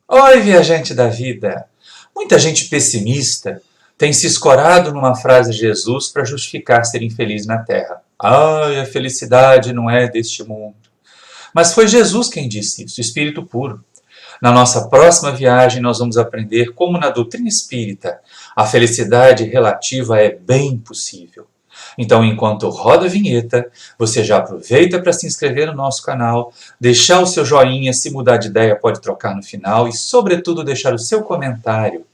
Oi, viajante da vida! Muita gente pessimista tem se escorado numa frase de Jesus para justificar ser infeliz na Terra. Ai, a felicidade não é deste mundo. Mas foi Jesus quem disse isso, Espírito puro. Na nossa próxima viagem nós vamos aprender como na doutrina espírita a felicidade relativa é bem possível. Então, enquanto roda a vinheta, você já aproveita para se inscrever no nosso canal, deixar o seu joinha, se mudar de ideia pode trocar no final e, sobretudo, deixar o seu comentário,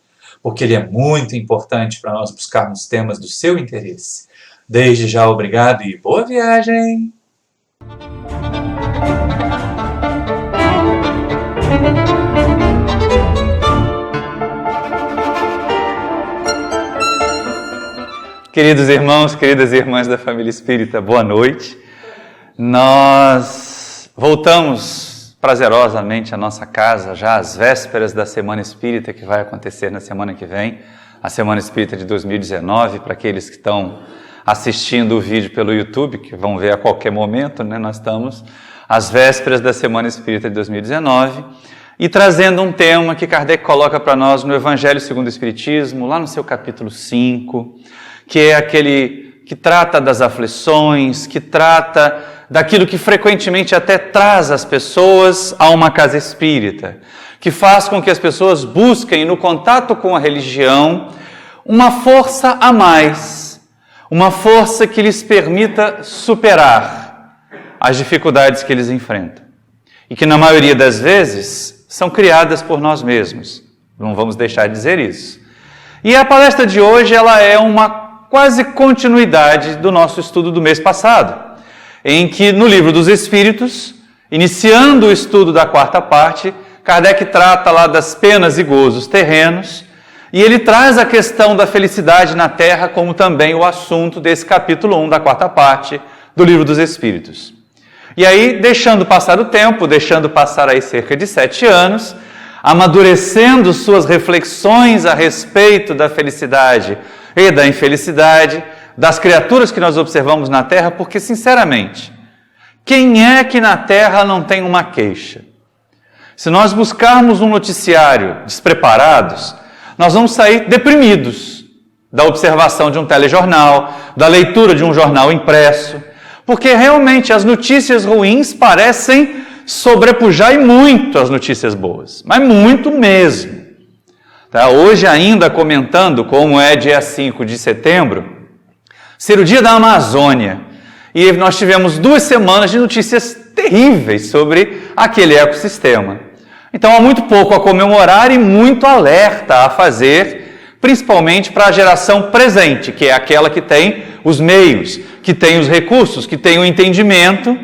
porque ele é muito importante para nós buscarmos temas do seu interesse. Desde já, obrigado e boa viagem! Queridos irmãos, queridas irmãs da família espírita, boa noite. Nós voltamos prazerosamente à nossa casa, já às vésperas da Semana Espírita, que vai acontecer na semana que vem, a Semana Espírita de 2019, para aqueles que estão assistindo o vídeo pelo YouTube, que vão ver a qualquer momento, né? Nós estamos às vésperas da Semana Espírita de 2019, e trazendo um tema que Kardec coloca para nós no Evangelho segundo o Espiritismo, lá no seu capítulo 5, que é aquele que trata das aflições, que trata daquilo que frequentemente até traz as pessoas a uma casa espírita, que faz com que as pessoas busquem no contato com a religião uma força a mais, uma força que lhes permita superar as dificuldades que eles enfrentam e que na maioria das vezes são criadas por nós mesmos. Não vamos deixar de dizer isso. E a palestra de hoje ela é uma quase continuidade do nosso estudo do mês passado, em que no Livro dos Espíritos, iniciando o estudo da quarta parte, Kardec trata lá das penas e gozos terrenos, e ele traz a questão da felicidade na Terra como também o assunto desse capítulo 1 da quarta parte do Livro dos Espíritos. E aí, deixando passar o tempo, deixando passar aí cerca de 7 anos, amadurecendo suas reflexões a respeito da felicidade e da infelicidade das criaturas que nós observamos na Terra, porque, sinceramente, quem é que na Terra não tem uma queixa? Se nós buscarmos um noticiário despreparados, nós vamos sair deprimidos da observação de um telejornal, da leitura de um jornal impresso, porque realmente as notícias ruins parecem sobrepujar e muito as notícias boas, mas muito mesmo. Tá? Hoje ainda comentando, como é dia 5 de setembro, ser o dia da Amazônia, e nós tivemos 2 semanas de notícias terríveis sobre aquele ecossistema. Então há muito pouco a comemorar e muito alerta a fazer, principalmente para a geração presente, que é aquela que tem os meios, que tem os recursos, que tem o entendimento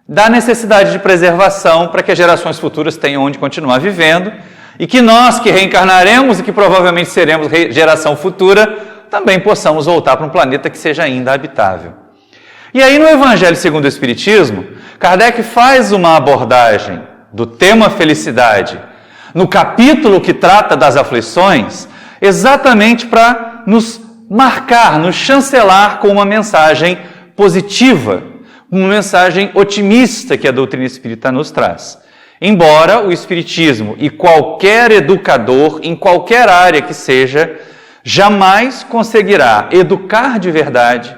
da necessidade de preservação para que as gerações futuras tenham onde continuar vivendo, e que nós que reencarnaremos e que provavelmente seremos geração futura, também possamos voltar para um planeta que seja ainda habitável. E aí no Evangelho segundo o Espiritismo, Kardec faz uma abordagem do tema felicidade, no capítulo que trata das aflições, exatamente para nos marcar, nos chancelar com uma mensagem positiva, uma mensagem otimista que a doutrina espírita nos traz. Embora o Espiritismo e qualquer educador, em qualquer área que seja, jamais conseguirá educar de verdade,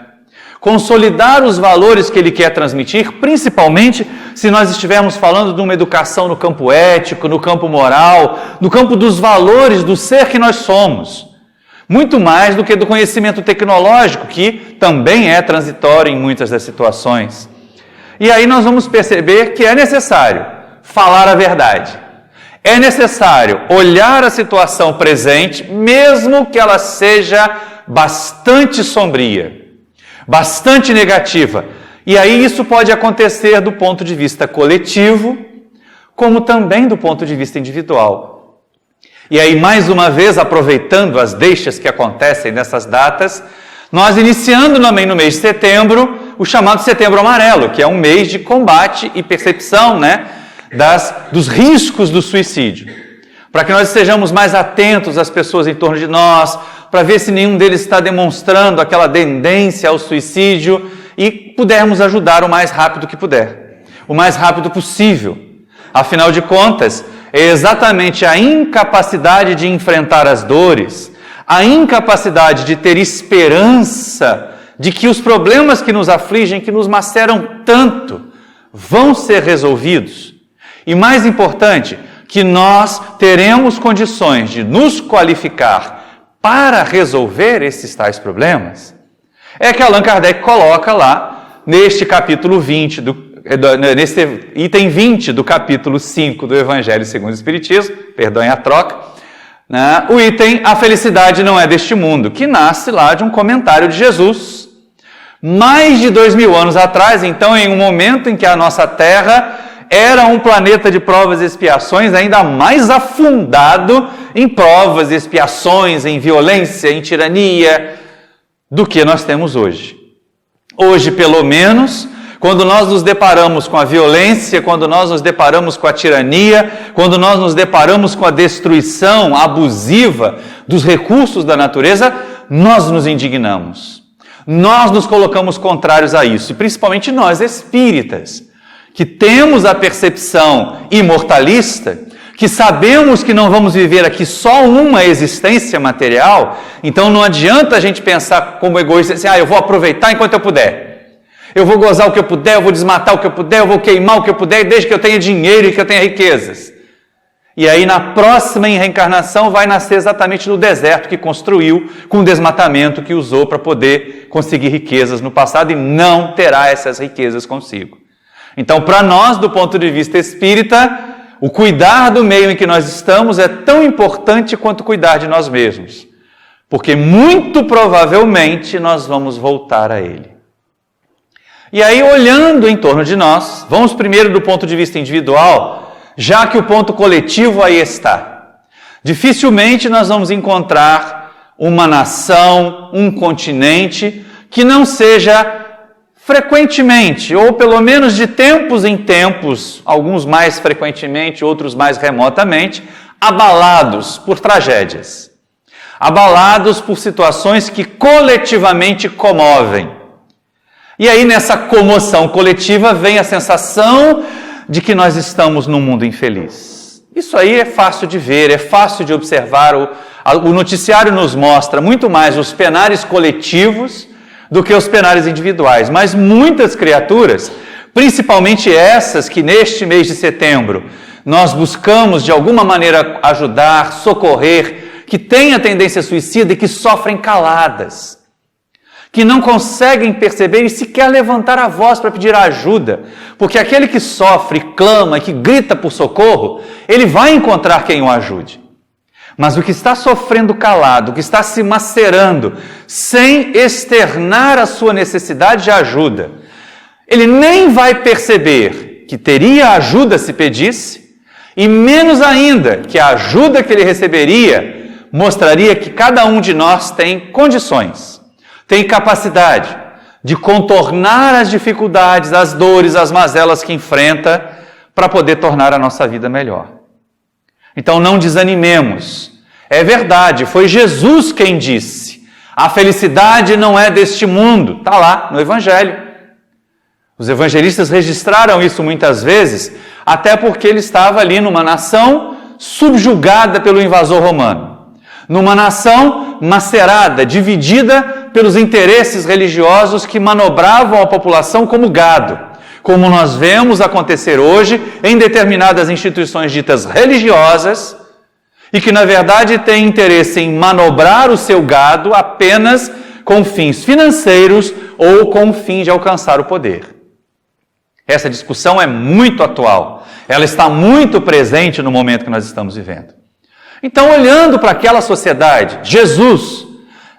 consolidar os valores que ele quer transmitir, principalmente se nós estivermos falando de uma educação no campo ético, no campo moral, no campo dos valores do ser que nós somos. Muito mais do que do conhecimento tecnológico, que também é transitório em muitas das situações. E aí nós vamos perceber que é necessário falar a verdade. É necessário olhar a situação presente, mesmo que ela seja bastante sombria, bastante negativa. E aí isso pode acontecer do ponto de vista coletivo, como também do ponto de vista individual. E aí, mais uma vez, aproveitando as deixas que acontecem nessas datas, nós iniciando também no mês de setembro, o chamado Setembro Amarelo, que é um mês de combate e percepção, dos riscos do suicídio, para que nós estejamos mais atentos às pessoas em torno de nós, para ver se nenhum deles está demonstrando aquela tendência ao suicídio e pudermos ajudar o mais rápido que puder, o mais rápido possível. Afinal de contas, é exatamente a incapacidade de enfrentar as dores, a incapacidade de ter esperança de que os problemas que nos afligem, que nos maceram tanto, vão ser resolvidos. E mais importante, que nós teremos condições de nos qualificar para resolver esses tais problemas, é que Allan Kardec coloca lá, neste capítulo 20, nesse item 20 do capítulo 5 do Evangelho segundo o Espiritismo, perdoem a troca, né, o item A Felicidade Não É Deste Mundo, que nasce lá de um comentário de Jesus, mais de 2000 anos atrás, então em um momento em que a nossa Terra era um planeta de provas e expiações, ainda mais afundado em provas e expiações, em violência, em tirania, do que nós temos hoje. Hoje, pelo menos, quando nós nos deparamos com a violência, quando nós nos deparamos com a tirania, quando nós nos deparamos com a destruição abusiva dos recursos da natureza, nós nos indignamos. Nós nos colocamos contrários a isso, e principalmente nós espíritas, que temos a percepção imortalista, que sabemos que não vamos viver aqui só uma existência material, então não adianta a gente pensar como egoísta, assim, eu vou aproveitar enquanto eu puder. Eu vou gozar o que eu puder, eu vou desmatar o que eu puder, eu vou queimar o que eu puder, desde que eu tenha dinheiro e que eu tenha riquezas. E aí na próxima reencarnação vai nascer exatamente no deserto que construiu, com o desmatamento que usou para poder conseguir riquezas no passado e não terá essas riquezas consigo. Então, para nós, do ponto de vista espírita, o cuidar do meio em que nós estamos é tão importante quanto cuidar de nós mesmos, porque muito provavelmente nós vamos voltar a ele. E aí, olhando em torno de nós, vamos primeiro do ponto de vista individual, já que o ponto coletivo aí está. Dificilmente nós vamos encontrar uma nação, um continente, que não seja frequentemente, ou pelo menos de tempos em tempos, alguns mais frequentemente, outros mais remotamente, abalados por tragédias, abalados por situações que coletivamente comovem. E aí nessa comoção coletiva vem a sensação de que nós estamos num mundo infeliz. Isso aí é fácil de ver, é fácil de observar, o noticiário nos mostra muito mais os penares coletivos do que os penares individuais, mas muitas criaturas, principalmente essas que neste mês de setembro nós buscamos de alguma maneira ajudar, socorrer, que têm a tendência suicida e que sofrem caladas, que não conseguem perceber e sequer levantar a voz para pedir ajuda, porque aquele que sofre, clama, que grita por socorro, ele vai encontrar quem o ajude. Mas o que está sofrendo calado, o que está se macerando, sem externar a sua necessidade de ajuda, ele nem vai perceber que teria ajuda se pedisse, e menos ainda que a ajuda que ele receberia mostraria que cada um de nós tem condições, tem capacidade de contornar as dificuldades, as dores, as mazelas que enfrenta para poder tornar a nossa vida melhor. Então não desanimemos. É verdade, foi Jesus quem disse: a felicidade não é deste mundo. Está lá no Evangelho. Os evangelistas registraram isso muitas vezes, até porque ele estava ali numa nação subjugada pelo invasor romano, numa nação macerada, dividida pelos interesses religiosos que manobravam a população como gado, como nós vemos acontecer hoje em determinadas instituições ditas religiosas e que, na verdade, têm interesse em manobrar o seu gado apenas com fins financeiros ou com o fim de alcançar o poder. Essa discussão é muito atual, ela está muito presente no momento que nós estamos vivendo. Então, olhando para aquela sociedade, Jesus,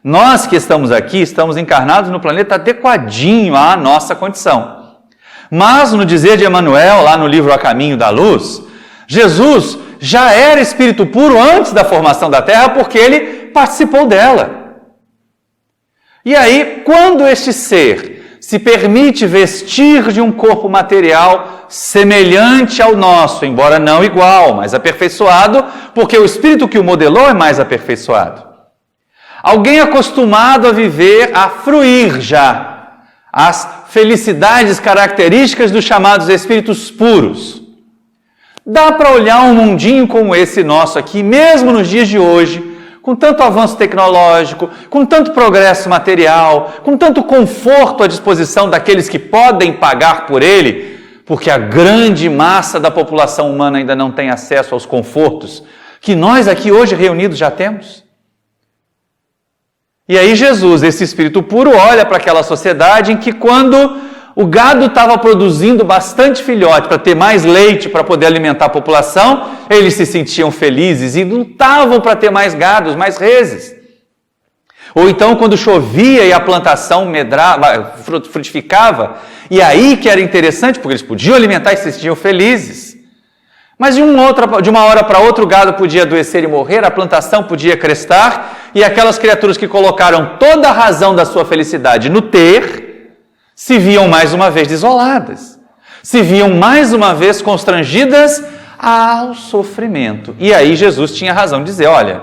nós que estamos aqui, estamos encarnados no planeta adequadinho à nossa condição. Mas, no dizer de Emmanuel, lá no livro A Caminho da Luz, Jesus já era espírito puro antes da formação da Terra, porque ele participou dela. E aí, quando este ser se permite vestir de um corpo material semelhante ao nosso, embora não igual, mas aperfeiçoado, porque o espírito que o modelou é mais aperfeiçoado. Alguém acostumado a viver, a fruir já as felicidades características dos chamados espíritos puros, Dá para olhar um mundinho como esse nosso aqui, mesmo nos dias de hoje, com tanto avanço tecnológico, com tanto progresso material, com tanto conforto à disposição daqueles que podem pagar por ele, porque a grande massa da população humana ainda não tem acesso aos confortos que nós aqui hoje reunidos já temos. E aí Jesus, esse espírito puro, olha para aquela sociedade em que quando o gado estava produzindo bastante filhote para ter mais leite para poder alimentar a população, eles se sentiam felizes e lutavam para ter mais gados, mais reses. Ou então quando chovia e a plantação frutificava, e aí que era interessante, porque eles podiam alimentar e se sentiam felizes. Mas de uma hora para outra o gado podia adoecer e morrer, a plantação podia crestar, e aquelas criaturas que colocaram toda a razão da sua felicidade no ter, se viam mais uma vez desoladas, se viam mais uma vez constrangidas ao sofrimento. E aí Jesus tinha razão de dizer, olha,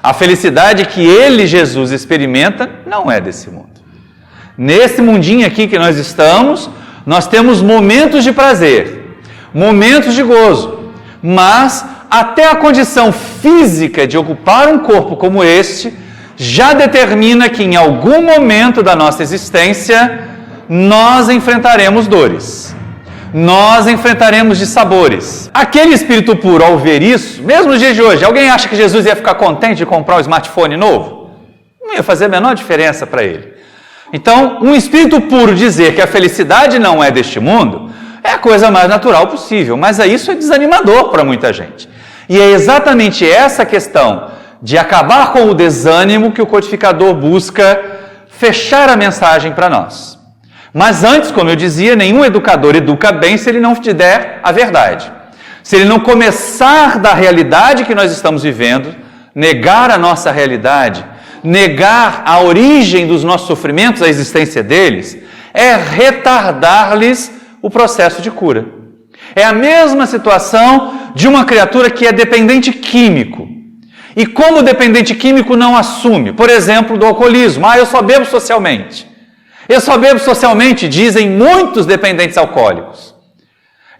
a felicidade que ele, Jesus, experimenta não é desse mundo. Nesse mundinho aqui que nós estamos, nós temos momentos de prazer, momentos de gozo, mas até a condição física de ocupar um corpo como este já determina que em algum momento da nossa existência nós enfrentaremos dores, nós enfrentaremos dissabores. Aquele espírito puro, ao ver isso, mesmo nos dias de hoje, alguém acha que Jesus ia ficar contente de comprar um smartphone novo? Não ia fazer a menor diferença para ele. Então, um espírito puro dizer que a felicidade não é deste mundo é a coisa mais natural possível, mas isso é desanimador para muita gente. E é exatamente essa questão de acabar com o desânimo que o codificador busca fechar a mensagem para nós. Mas antes, como eu dizia, nenhum educador educa bem se ele não te der a verdade. Se ele não começar da realidade que nós estamos vivendo, negar a nossa realidade, negar a origem dos nossos sofrimentos, a existência deles, é retardar-lhes o processo de cura. É a mesma situação de uma criatura que é dependente químico. E como o dependente químico não assume, por exemplo, do alcoolismo, eu só bebo socialmente. Eu só bebo socialmente, dizem muitos dependentes alcoólicos.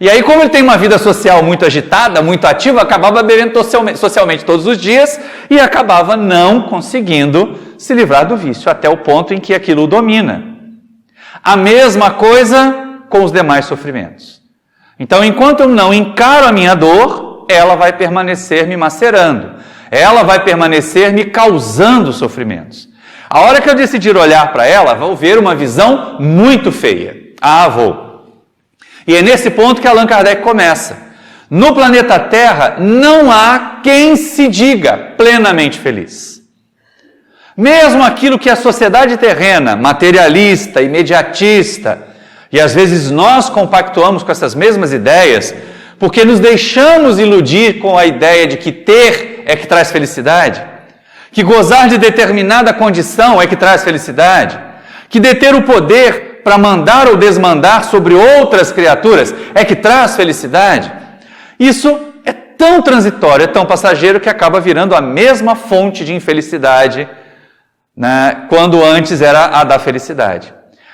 E aí, como ele tem uma vida social muito agitada, muito ativa, acabava bebendo socialmente todos os dias e acabava não conseguindo se livrar do vício, até o ponto em que aquilo o domina. A mesma coisa com os demais sofrimentos. Então, enquanto eu não encaro a minha dor, ela vai permanecer me macerando, ela vai permanecer me causando sofrimentos. A hora que eu decidir olhar para ela, vou ver uma visão muito feia. Vou. E é nesse ponto que Allan Kardec começa. No planeta Terra, não há quem se diga plenamente feliz. Mesmo aquilo que a sociedade terrena, materialista, imediatista, e às vezes nós compactuamos com essas mesmas ideias, porque nos deixamos iludir com a ideia de que ter é que traz felicidade, que gozar de determinada condição é que traz felicidade, que deter o poder para mandar ou desmandar sobre outras criaturas é que traz felicidade. Isso é tão transitório, é tão passageiro que acaba virando a mesma fonte de infelicidade, né, quando antes era a da felicidade.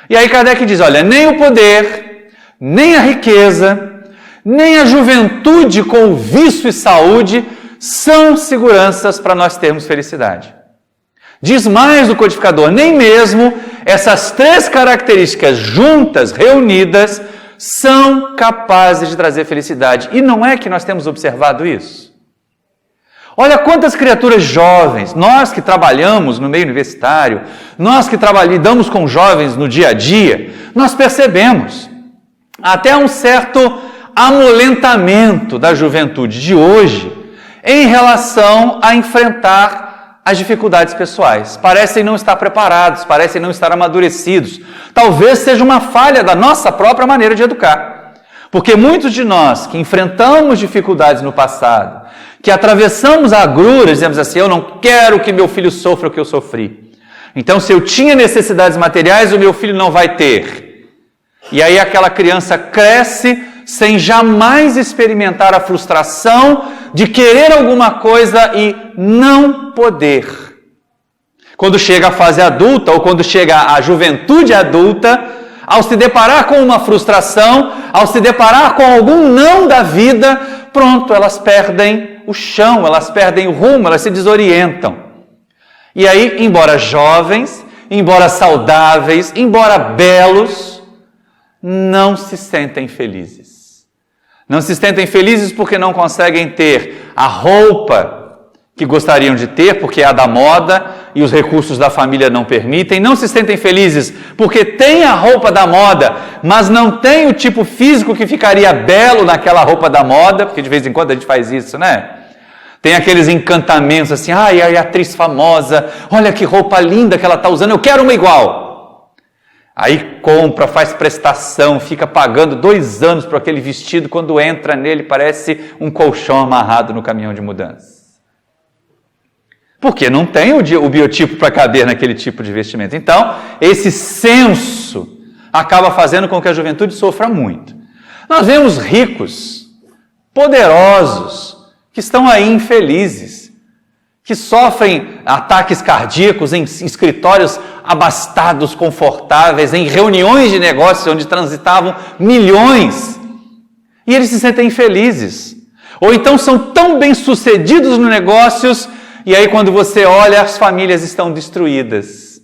E aí Kardec diz, olha, nem o poder, nem a riqueza, nem a juventude com vício e saúde são seguranças para nós termos felicidade. Diz mais o codificador, nem mesmo essas três características juntas, reunidas, são capazes de trazer felicidade. E não é que nós temos observado isso? Olha quantas criaturas jovens, nós que trabalhamos no meio universitário, nós que lidamos com jovens no dia a dia, nós percebemos até um certo amolentamento da juventude de hoje em relação a enfrentar as dificuldades pessoais. Parecem não estar preparados, parecem não estar amadurecidos. Talvez seja uma falha da nossa própria maneira de educar. Porque muitos de nós que enfrentamos dificuldades no passado, que atravessamos agruras, dizemos assim, eu não quero que meu filho sofra o que eu sofri. Então, se eu tinha necessidades materiais, o meu filho não vai ter. E aí aquela criança cresce sem jamais experimentar a frustração de querer alguma coisa e não poder. Quando chega a fase adulta, ou quando chega a juventude adulta, ao se deparar com uma frustração, ao se deparar com algum não da vida, pronto, elas perdem o chão, elas perdem o rumo, elas se desorientam. E aí, embora jovens, embora saudáveis, embora belos, não se sentem felizes. Não se sentem felizes porque não conseguem ter a roupa que gostariam de ter, porque é a da moda e os recursos da família não permitem. Não se sentem felizes porque têm a roupa da moda, mas não tem o tipo físico que ficaria belo naquela roupa da moda, porque de vez em quando a gente faz isso, né? Tem aqueles encantamentos assim, ai, a atriz famosa, olha que roupa linda que ela está usando, eu quero uma igual. Aí compra, faz prestação, fica pagando 2 anos por aquele vestido, quando entra nele parece um colchão amarrado no caminhão de mudança. Porque não tem o biotipo para caber naquele tipo de vestimento. Então, esse senso acaba fazendo com que a juventude sofra muito. Nós vemos ricos, poderosos, que estão aí infelizes, que sofrem ataques cardíacos em escritórios abastados, confortáveis, em reuniões de negócios onde transitavam milhões, e eles se sentem infelizes. Ou então são tão bem-sucedidos nos negócios, e aí quando você olha, as famílias estão destruídas.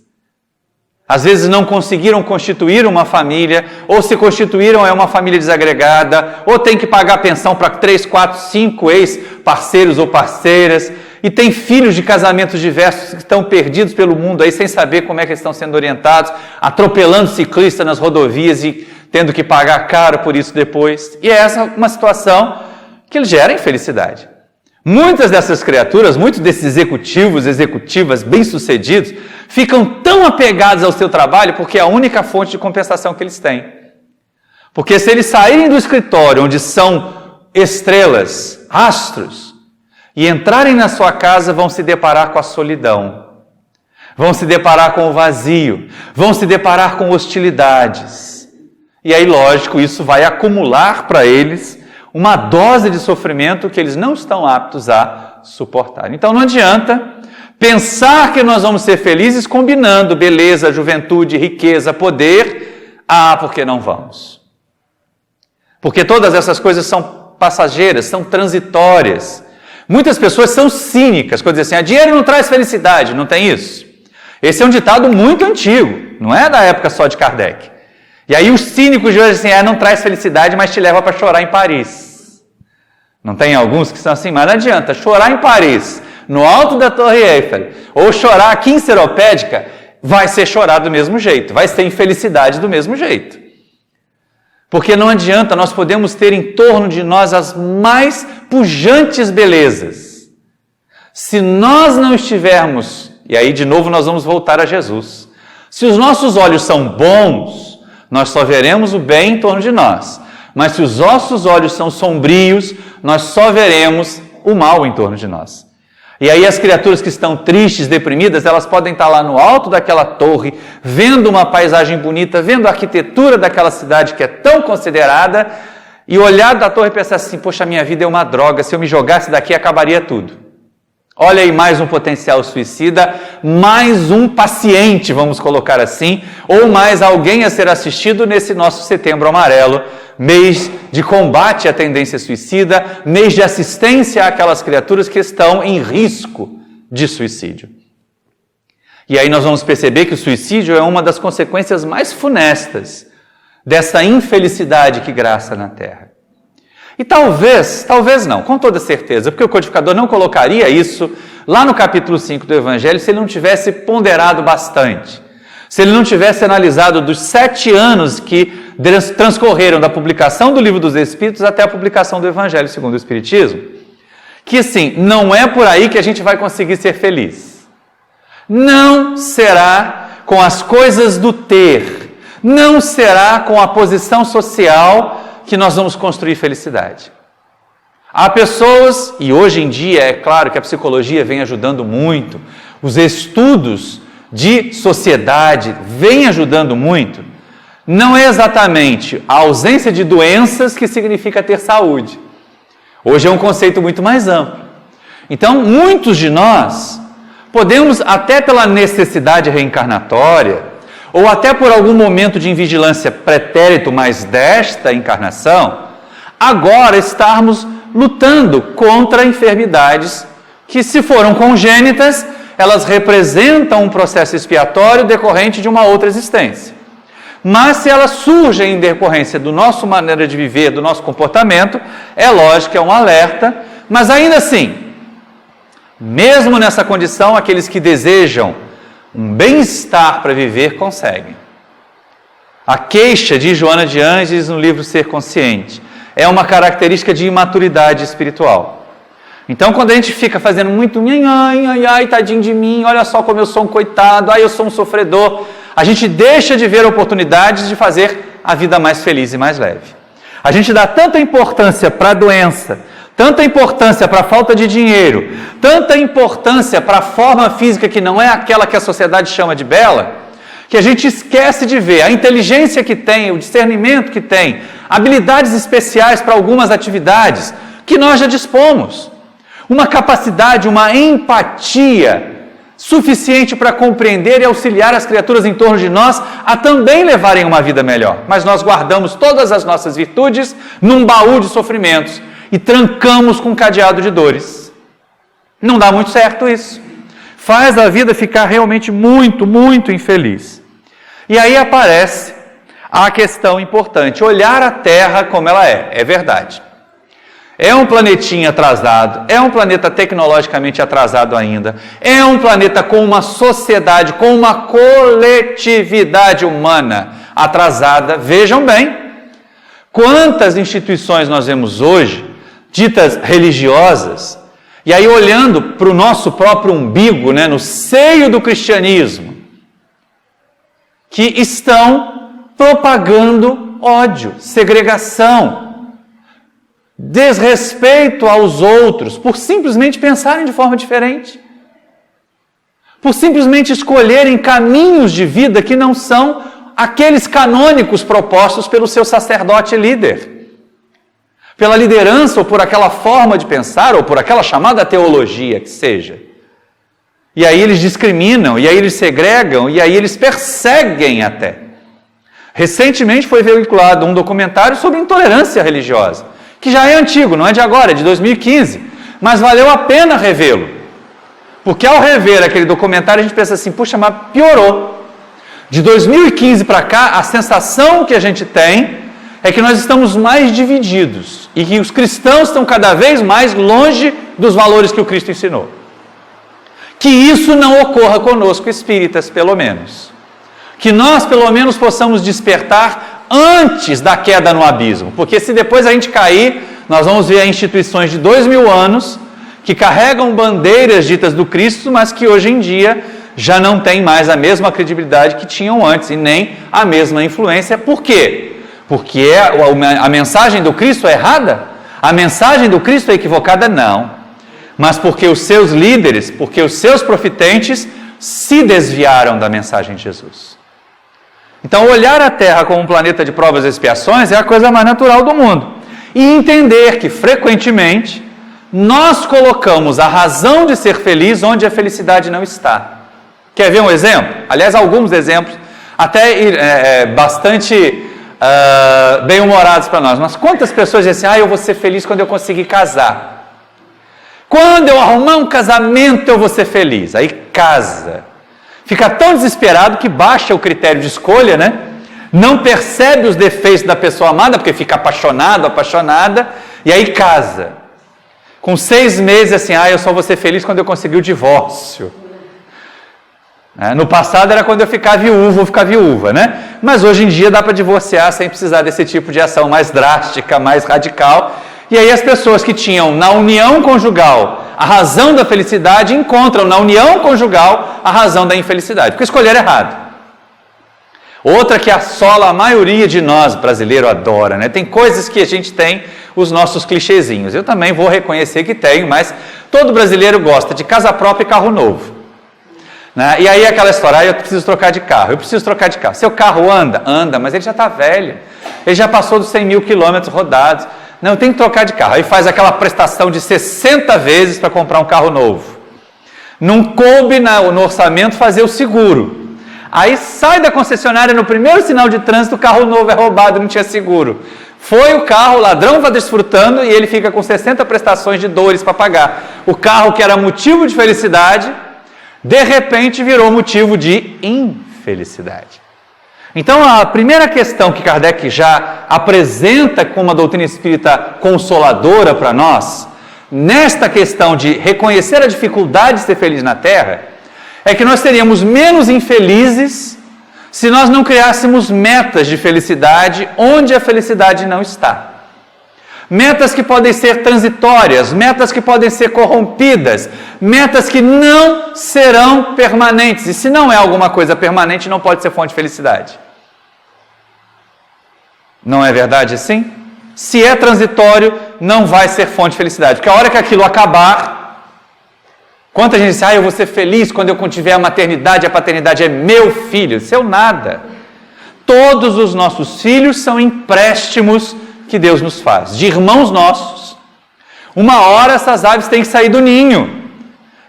Às vezes não conseguiram constituir uma família, ou se constituíram é uma família desagregada, ou tem que pagar pensão para 3, 4, 5 ex-parceiros ou parceiras, e tem filhos de casamentos diversos que estão perdidos pelo mundo aí sem saber como é que eles estão sendo orientados, atropelando ciclistas nas rodovias e tendo que pagar caro por isso depois. E essa é uma situação que gera infelicidade. Muitas dessas criaturas, muitos desses executivos, executivas bem-sucedidos, ficam tão apegados ao seu trabalho porque é a única fonte de compensação que eles têm. Porque se eles saírem do escritório, onde são estrelas, astros, e entrarem na sua casa, vão se deparar com a solidão, vão se deparar com o vazio, vão se deparar com hostilidades. E aí, lógico, isso vai acumular para eles uma dose de sofrimento que eles não estão aptos a suportar. Então não adianta pensar que nós vamos ser felizes combinando beleza, juventude, riqueza, poder. Porque não vamos. Porque todas essas coisas são passageiras, são transitórias. Muitas pessoas são cínicas, quando dizem assim, dinheiro não traz felicidade, não tem isso? Esse é um ditado muito antigo, não é da época só de Kardec. E aí os cínicos de hoje assim, não traz felicidade, mas te leva para chorar em Paris. Não tem alguns que são assim, mas não adianta, chorar em Paris, no alto da Torre Eiffel, ou chorar aqui em Seropédica, vai ser chorar do mesmo jeito, vai ser infelicidade do mesmo jeito. Porque não adianta, nós podemos ter em torno de nós as mais pujantes belezas. Se nós não estivermos, e aí de novo nós vamos voltar a Jesus, se os nossos olhos são bons, nós só veremos o bem em torno de nós. Mas se os nossos olhos são sombrios, nós só veremos o mal em torno de nós. E aí as criaturas que estão tristes, deprimidas, elas podem estar lá no alto daquela torre, vendo uma paisagem bonita, vendo a arquitetura daquela cidade que é tão considerada, e olhar da torre e pensar assim, poxa, minha vida é uma droga, se eu me jogasse daqui acabaria tudo. Olha aí mais um potencial suicida, mais um paciente, vamos colocar assim, ou mais alguém a ser assistido nesse nosso Setembro Amarelo, mês de combate à tendência suicida, mês de assistência àquelas criaturas que estão em risco de suicídio. E aí nós vamos perceber que o suicídio é uma das consequências mais funestas dessa infelicidade que graça na Terra. E talvez não, com toda certeza, porque o codificador não colocaria isso lá no capítulo 5 do Evangelho se ele não tivesse ponderado bastante, se ele não tivesse analisado dos 7 anos que transcorreram da publicação do Livro dos Espíritos até a publicação do Evangelho segundo o Espiritismo, que assim, não é por aí que a gente vai conseguir ser feliz. Não será com as coisas do ter, não será com a posição social que nós vamos construir felicidade. Há pessoas, e hoje em dia é claro que a psicologia vem ajudando muito, os estudos de sociedade vêm ajudando muito, não é exatamente a ausência de doenças que significa ter saúde. Hoje é um conceito muito mais amplo. Então, muitos de nós podemos, até pela necessidade reencarnatória, ou até por algum momento de invigilância pretérito, mas desta encarnação, agora estarmos lutando contra enfermidades que, se foram congênitas, elas representam um processo expiatório decorrente de uma outra existência. Mas se elas surgem em decorrência do nosso maneira de viver, do nosso comportamento, é lógico que é um alerta, mas ainda assim, mesmo nessa condição, aqueles que desejam um bem-estar para viver conseguem. A queixa de Joana de Ângeles no livro Ser Consciente é uma característica de imaturidade espiritual. Então, quando a gente fica fazendo muito ai, tadinho de mim, olha só como eu sou um coitado, eu sou um sofredor, a gente deixa de ver oportunidades de fazer a vida mais feliz e mais leve. A gente dá tanta importância para a doença, tanta importância para a falta de dinheiro, tanta importância para a forma física que não é aquela que a sociedade chama de bela, que a gente esquece de ver a inteligência que tem, o discernimento que tem, habilidades especiais para algumas atividades que nós já dispomos. Uma capacidade, uma empatia suficiente para compreender e auxiliar as criaturas em torno de nós a também levarem uma vida melhor. Mas nós guardamos todas as nossas virtudes num baú de sofrimentos e trancamos com um cadeado de dores. Não dá muito certo isso. Faz a vida ficar realmente muito, muito infeliz. E aí aparece a questão importante, olhar a Terra como ela é. É verdade. É um planetinha atrasado, é um planeta tecnologicamente atrasado ainda, é um planeta com uma sociedade, com uma coletividade humana atrasada. Vejam bem, quantas instituições nós vemos hoje, ditas religiosas, e aí olhando para o nosso próprio umbigo, no seio do cristianismo, que estão propagando ódio, segregação, desrespeito aos outros, por simplesmente pensarem de forma diferente, por simplesmente escolherem caminhos de vida que não são aqueles canônicos propostos pelo seu sacerdote líder, pela liderança ou por aquela forma de pensar, ou por aquela chamada teologia que seja. E aí eles discriminam, e aí eles segregam, e aí eles perseguem até. Recentemente foi veiculado um documentário sobre intolerância religiosa, que já é antigo, não é de agora, é de 2015, mas valeu a pena revê-lo. Porque ao rever aquele documentário a gente pensa assim, puxa, mas piorou. De 2015 para cá, a sensação que a gente tem é que nós estamos mais divididos e que os cristãos estão cada vez mais longe dos valores que o Cristo ensinou. Que isso não ocorra conosco, espíritas, pelo menos. Que nós, pelo menos, possamos despertar antes da queda no abismo. Porque se depois a gente cair, nós vamos ver instituições de 2000 anos que carregam bandeiras ditas do Cristo, mas que hoje em dia já não têm mais a mesma credibilidade que tinham antes e nem a mesma influência. Por quê? Porque a mensagem do Cristo é errada? A mensagem do Cristo é equivocada? Não. Mas porque os seus líderes, porque os seus profitentes se desviaram da mensagem de Jesus. Então, olhar a Terra como um planeta de provas e expiações é a coisa mais natural do mundo. E entender que, frequentemente, nós colocamos a razão de ser feliz onde a felicidade não está. Quer ver um exemplo? Aliás, alguns exemplos, até bastante bem-humorados para nós. Mas quantas pessoas dizem assim, eu vou ser feliz quando eu conseguir casar. Quando eu arrumar um casamento, eu vou ser feliz. Aí casa. Fica tão desesperado que baixa o critério de escolha, Não percebe os defeitos da pessoa amada, porque fica apaixonado, apaixonada, e aí casa. Com 6 meses, assim, eu só vou ser feliz quando eu conseguir o divórcio. No passado era quando eu ficar viúvo ou ficar viúva, Mas hoje em dia dá para divorciar sem precisar desse tipo de ação mais drástica, mais radical. E aí as pessoas que tinham na união conjugal a razão da felicidade encontram na união conjugal a razão da infelicidade, porque escolheram errado. Outra que assola a maioria de nós, brasileiro, adora, Tem coisas que a gente tem os nossos clichêzinhos. Eu também vou reconhecer que tenho, mas todo brasileiro gosta de casa própria e carro novo. E aí aquela história, eu preciso trocar de carro, Seu carro anda, mas ele já está velho, ele já passou dos 100 mil quilômetros rodados. Não, tem que trocar de carro. Aí faz aquela prestação de 60 vezes para comprar um carro novo. Não coube no orçamento fazer o seguro. Aí sai da concessionária, no primeiro sinal de trânsito, o carro novo é roubado, não tinha seguro. Foi o carro, o ladrão vai desfrutando e ele fica com 60 prestações de dores para pagar. O carro que era motivo de felicidade, de repente virou motivo de infelicidade. Então, a primeira questão que Kardec já apresenta como uma doutrina espírita consoladora para nós, nesta questão de reconhecer a dificuldade de ser feliz na Terra, é que nós seríamos menos infelizes se nós não criássemos metas de felicidade onde a felicidade não está. Metas que podem ser transitórias, metas que podem ser corrompidas, metas que não serão permanentes. E se não é alguma coisa permanente, não pode ser fonte de felicidade. Não é verdade assim? Se é transitório, não vai ser fonte de felicidade. Porque a hora que aquilo acabar, quanta gente diz, eu vou ser feliz quando eu tiver a maternidade é meu filho. Seu nada. Todos os nossos filhos são empréstimos que Deus nos faz, de irmãos nossos. Uma hora essas aves têm que sair do ninho.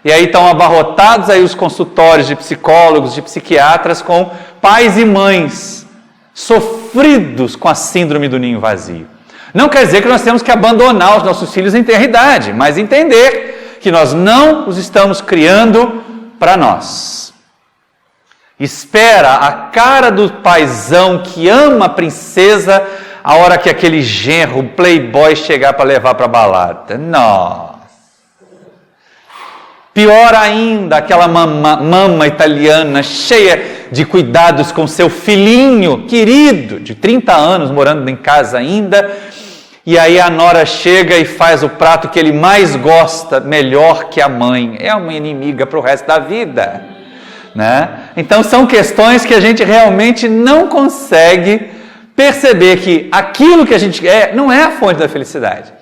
E aí estão abarrotados aí os consultórios de psicólogos, de psiquiatras com pais e mães sofridos com a síndrome do ninho vazio. Não quer dizer que nós temos que abandonar os nossos filhos em tenra-idade, mas entender que nós não os estamos criando para nós. Espera a cara do paizão que ama a princesa a hora que aquele genro, playboy, chegar para levar para a balada. Nossa! Pior ainda, aquela mama italiana cheia de cuidados com seu filhinho querido, de 30 anos, morando em casa ainda, e aí a nora chega e faz o prato que ele mais gosta, melhor que a mãe. É uma inimiga para o resto da vida, né? Então são questões que a gente realmente não consegue perceber que aquilo que a gente quer não é a fonte da felicidade.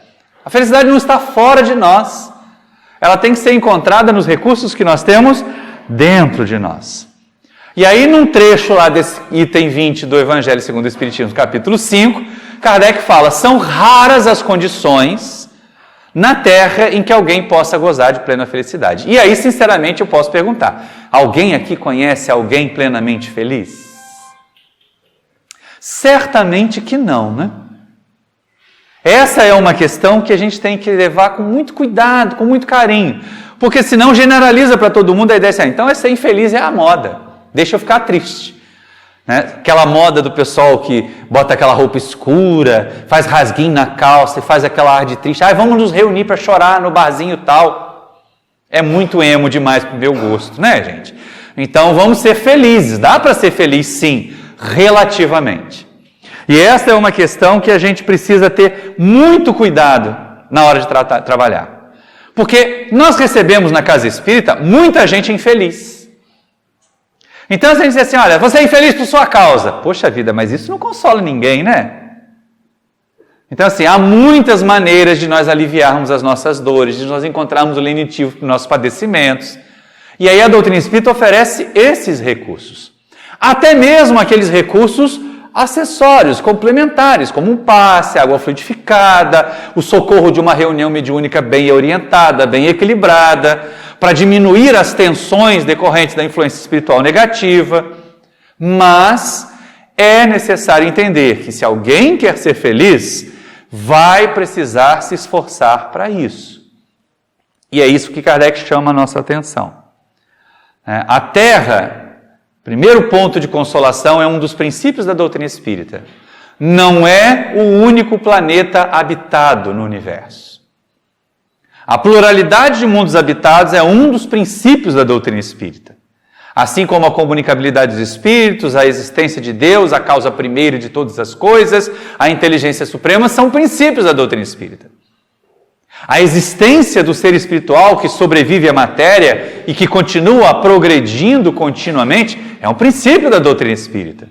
A felicidade não está fora de nós. Ela tem que ser encontrada nos recursos que nós temos dentro de nós. E aí, num trecho lá desse item 20 do Evangelho segundo o Espiritismo, capítulo 5, Kardec fala, são raras as condições na Terra em que alguém possa gozar de plena felicidade. E aí, sinceramente, eu posso perguntar, alguém aqui conhece alguém plenamente feliz? Certamente que não, né? Essa é uma questão que a gente tem que levar com muito cuidado, com muito carinho, porque senão generaliza para todo mundo a ideia assim, então ser infeliz é a moda, deixa eu ficar triste. Né? Aquela moda do pessoal que bota aquela roupa escura, faz rasguinho na calça e faz aquela ar de triste, vamos nos reunir para chorar no barzinho tal. É muito emo demais para o meu gosto, né, gente? Então vamos ser felizes, dá para ser feliz sim, relativamente. E essa é uma questão que a gente precisa ter muito cuidado na hora de trabalhar. Porque nós recebemos na casa espírita muita gente infeliz. Então, se a gente diz assim, olha, você é infeliz por sua causa. Poxa vida, mas isso não consola ninguém, né? Então, assim, há muitas maneiras de nós aliviarmos as nossas dores, de nós encontrarmos o lenitivo para os nossos padecimentos. E aí a doutrina espírita oferece esses recursos. Até mesmo aqueles recursos acessórios, complementares, como um passe, água fluidificada, o socorro de uma reunião mediúnica bem orientada, bem equilibrada, para diminuir as tensões decorrentes da influência espiritual negativa. Mas é necessário entender que se alguém quer ser feliz, vai precisar se esforçar para isso. E é isso que Kardec chama a nossa atenção. A Terra, primeiro ponto de consolação, é um dos princípios da doutrina espírita. Não é o único planeta habitado no universo. A pluralidade de mundos habitados é um dos princípios da doutrina espírita. Assim como a comunicabilidade dos espíritos, a existência de Deus, a causa primeira de todas as coisas, a inteligência suprema, são princípios da doutrina espírita. A existência do ser espiritual que sobrevive à matéria e que continua progredindo continuamente é um princípio da doutrina espírita.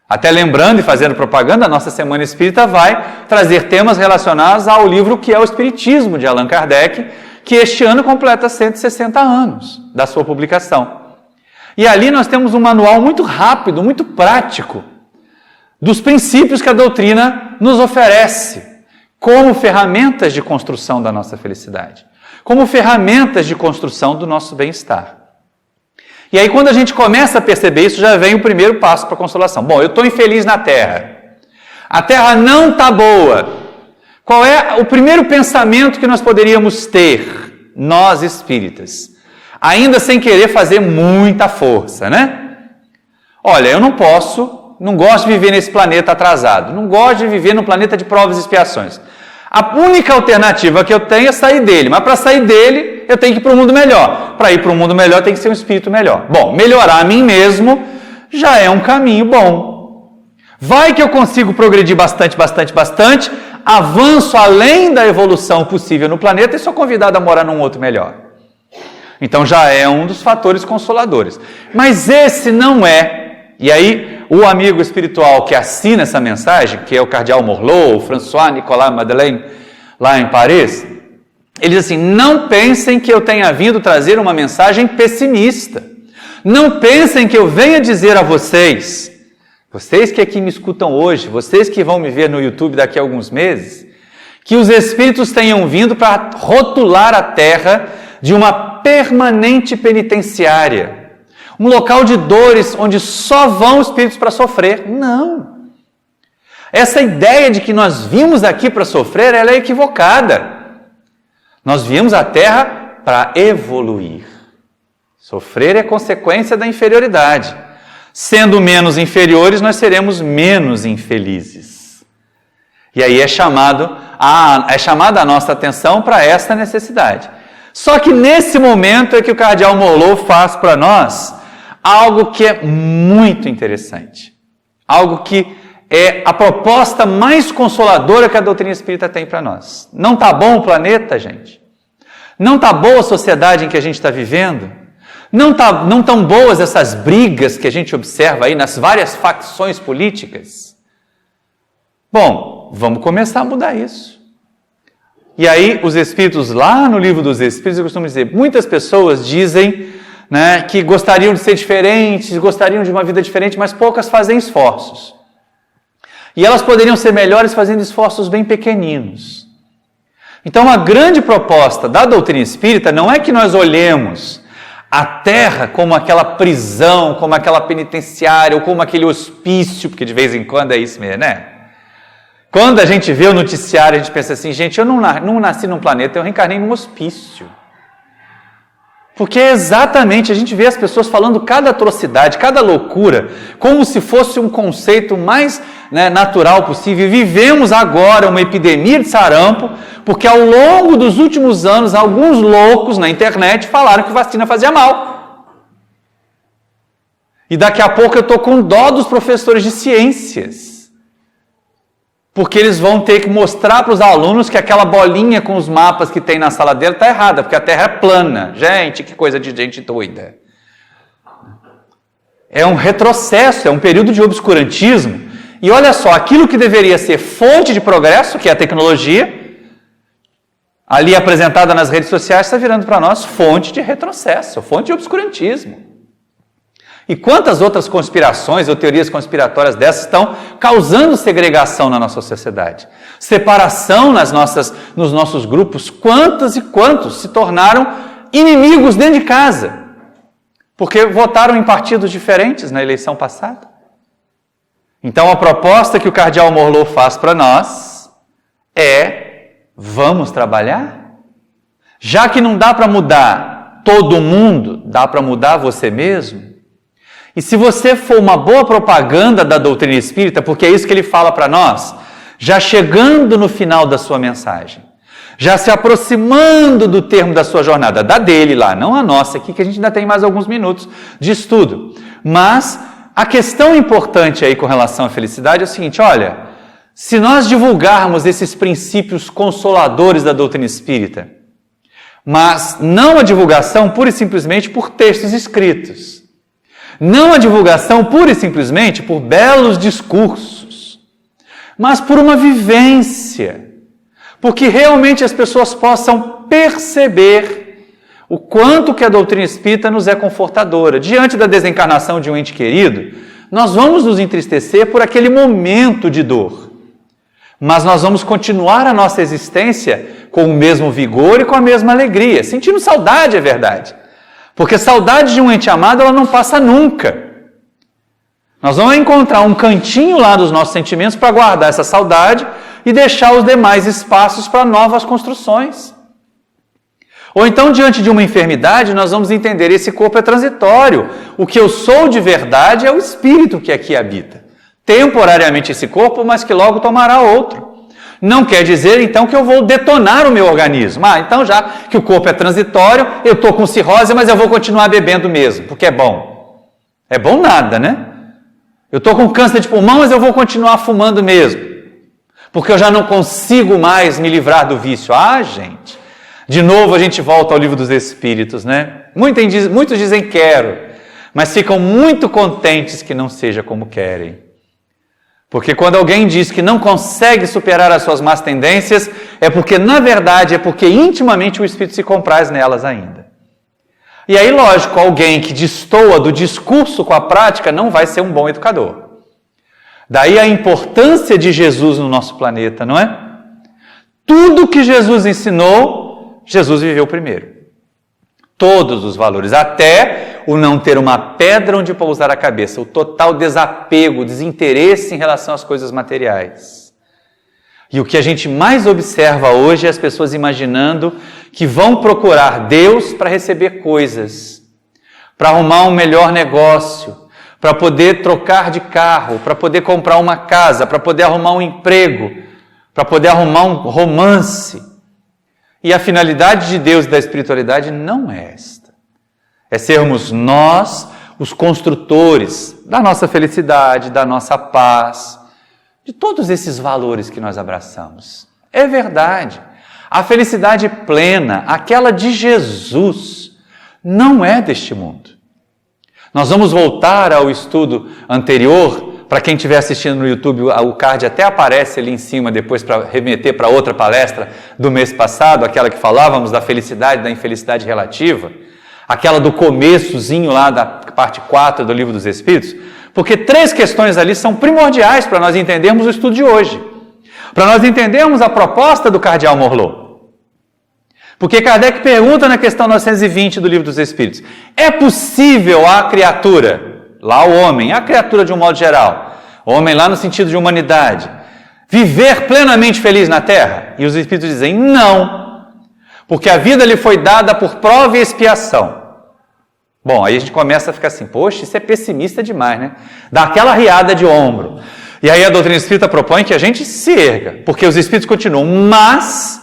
Até lembrando e fazendo propaganda, a nossa Semana Espírita vai trazer temas relacionados ao livro que é o Espiritismo, de Allan Kardec, que este ano completa 160 anos da sua publicação. E ali nós temos um manual muito rápido, muito prático, dos princípios que a doutrina nos oferece, como ferramentas de construção da nossa felicidade, como ferramentas de construção do nosso bem-estar. E aí, quando a gente começa a perceber isso, já vem o primeiro passo para a consolação. Bom, eu estou infeliz na Terra. A Terra não está boa. Qual é o primeiro pensamento que nós poderíamos ter, nós espíritas? Ainda sem querer fazer muita força, né? Olha, eu não gosto de viver nesse planeta atrasado. Não gosto de viver no planeta de provas e expiações. A única alternativa que eu tenho é sair dele. Mas para sair dele, eu tenho que ir para um mundo melhor. Para ir para um mundo melhor, tem que ser um espírito melhor. Bom, melhorar a mim mesmo já é um caminho bom. Vai que eu consigo progredir bastante, avanço além da evolução possível no planeta e sou convidado a morar num outro melhor. Então já é um dos fatores consoladores. Mas esse não é. E aí, o amigo espiritual que assina essa mensagem, que é o cardeal Morlot, o François Nicolas Madeleine, lá em Paris, ele diz assim: não pensem que eu tenha vindo trazer uma mensagem pessimista. Não pensem que eu venha dizer a vocês que aqui me escutam hoje, vocês que vão me ver no YouTube daqui a alguns meses, que os espíritos tenham vindo para rotular a Terra de uma permanente penitenciária. Um local de dores onde só vão espíritos para sofrer. Não. Essa ideia de que nós vimos aqui para sofrer, ela é equivocada. Nós viemos à Terra para evoluir. Sofrer é consequência da inferioridade. Sendo menos inferiores, nós seremos menos infelizes. E aí é chamada a nossa atenção para essa necessidade. Só que nesse momento é que o cardeal Morlot faz para nós algo que é muito interessante. Algo que é a proposta mais consoladora que a doutrina espírita tem para nós. Não está bom o planeta, gente? Não está boa a sociedade em que a gente está vivendo? Não tão boas essas brigas que a gente observa aí nas várias facções políticas? Bom, vamos começar a mudar isso. E aí, os Espíritos, lá no Livro dos Espíritos, eu costumo dizer, muitas pessoas dizem, né, que gostariam de ser diferentes, gostariam de uma vida diferente, mas poucas fazem esforços. E elas poderiam ser melhores fazendo esforços bem pequeninos. Então, a grande proposta da doutrina espírita não é que nós olhemos a Terra como aquela prisão, como aquela penitenciária, ou como aquele hospício, porque de vez em quando é isso mesmo, né? Quando a gente vê o noticiário, a gente pensa assim, gente, eu não nasci num planeta, eu reencarnei num hospício. Porque exatamente, a gente vê as pessoas falando cada atrocidade, cada loucura, como se fosse um conceito mais, né, natural possível. Vivemos agora uma epidemia de sarampo, porque ao longo dos últimos anos, alguns loucos na internet falaram que vacina fazia mal. E daqui a pouco eu estou com dó dos professores de ciências. Porque eles vão ter que mostrar para os alunos que aquela bolinha com os mapas que tem na sala dele está errada, porque a Terra é plana. Gente, que coisa de gente doida. É um retrocesso, é um período de obscurantismo. E olha só, aquilo que deveria ser fonte de progresso, que é a tecnologia, ali apresentada nas redes sociais, está virando para nós fonte de retrocesso, fonte de obscurantismo. E quantas outras conspirações ou teorias conspiratórias dessas estão causando segregação na nossa sociedade? Separação nos nossos grupos. Quantos e quantos se tornaram inimigos dentro de casa? Porque votaram em partidos diferentes na eleição passada. Então a proposta que o cardeal Morlot faz para nós é: vamos trabalhar? Já que não dá para mudar todo mundo, dá para mudar você mesmo? E se você for uma boa propaganda da doutrina espírita, porque é isso que ele fala para nós, já chegando no final da sua mensagem, já se aproximando do termo da sua jornada, da dele lá, não a nossa aqui, que a gente ainda tem mais alguns minutos de estudo. Mas a questão importante aí com relação à felicidade é o seguinte: olha, se nós divulgarmos esses princípios consoladores da doutrina espírita, mas não a divulgação pura e simplesmente por textos escritos, não a divulgação pura e simplesmente por belos discursos, mas por uma vivência, porque realmente as pessoas possam perceber o quanto que a doutrina espírita nos é confortadora. Diante da desencarnação de um ente querido, nós vamos nos entristecer por aquele momento de dor, mas nós vamos continuar a nossa existência com o mesmo vigor e com a mesma alegria, sentindo saudade, é verdade. Porque saudade de um ente amado, ela não passa nunca. Nós vamos encontrar um cantinho lá dos nossos sentimentos para guardar essa saudade e deixar os demais espaços para novas construções. Ou então, diante de uma enfermidade, nós vamos entender: esse corpo é transitório. O que eu sou de verdade é o espírito que aqui habita. Temporariamente esse corpo, mas que logo tomará outro. Não quer dizer, então, que eu vou detonar o meu organismo. Então, já que o corpo é transitório, eu estou com cirrose, mas eu vou continuar bebendo mesmo, porque é bom. É bom nada, né? Eu estou com câncer de pulmão, mas eu vou continuar fumando mesmo, porque eu já não consigo mais me livrar do vício. Gente, de novo a gente volta ao livro dos Espíritos, né? Muitos dizem quero, mas ficam muito contentes que não seja como querem. Porque quando alguém diz que não consegue superar as suas más tendências, é porque, na verdade, intimamente o Espírito se compraz nelas ainda. E aí, lógico, alguém que destoa do discurso com a prática não vai ser um bom educador. Daí a importância de Jesus no nosso planeta, não é? Tudo que Jesus ensinou, Jesus viveu primeiro. Todos os valores, até o não ter uma pedra onde pousar a cabeça, o total desapego, desinteresse em relação às coisas materiais. E o que a gente mais observa hoje é as pessoas imaginando que vão procurar Deus para receber coisas, para arrumar um melhor negócio, para poder trocar de carro, para poder comprar uma casa, para poder arrumar um emprego, para poder arrumar um romance. E a finalidade de Deus e da espiritualidade não é esta. É sermos nós os construtores da nossa felicidade, da nossa paz, de todos esses valores que nós abraçamos. É verdade. A felicidade plena, aquela de Jesus, não é deste mundo. Nós vamos voltar ao estudo anterior. Para quem estiver assistindo no YouTube, o card até aparece ali em cima, depois para remeter para outra palestra do mês passado, aquela que falávamos da felicidade, da infelicidade relativa, aquela do começozinho lá da parte 4 do Livro dos Espíritos, porque 3 questões ali são primordiais para nós entendermos o estudo de hoje, para nós entendermos a proposta do Cardeal Morlot. Porque Kardec pergunta na questão 920 do Livro dos Espíritos: é possível a criatura, lá o homem, a criatura de um modo geral, o homem lá no sentido de humanidade, viver plenamente feliz na Terra? E os Espíritos dizem: não, porque a vida lhe foi dada por prova e expiação. Bom, aí a gente começa a ficar assim: poxa, isso é pessimista demais, né? Dá aquela riada de ombro. E aí a doutrina espírita propõe que a gente se erga, porque os Espíritos continuam: mas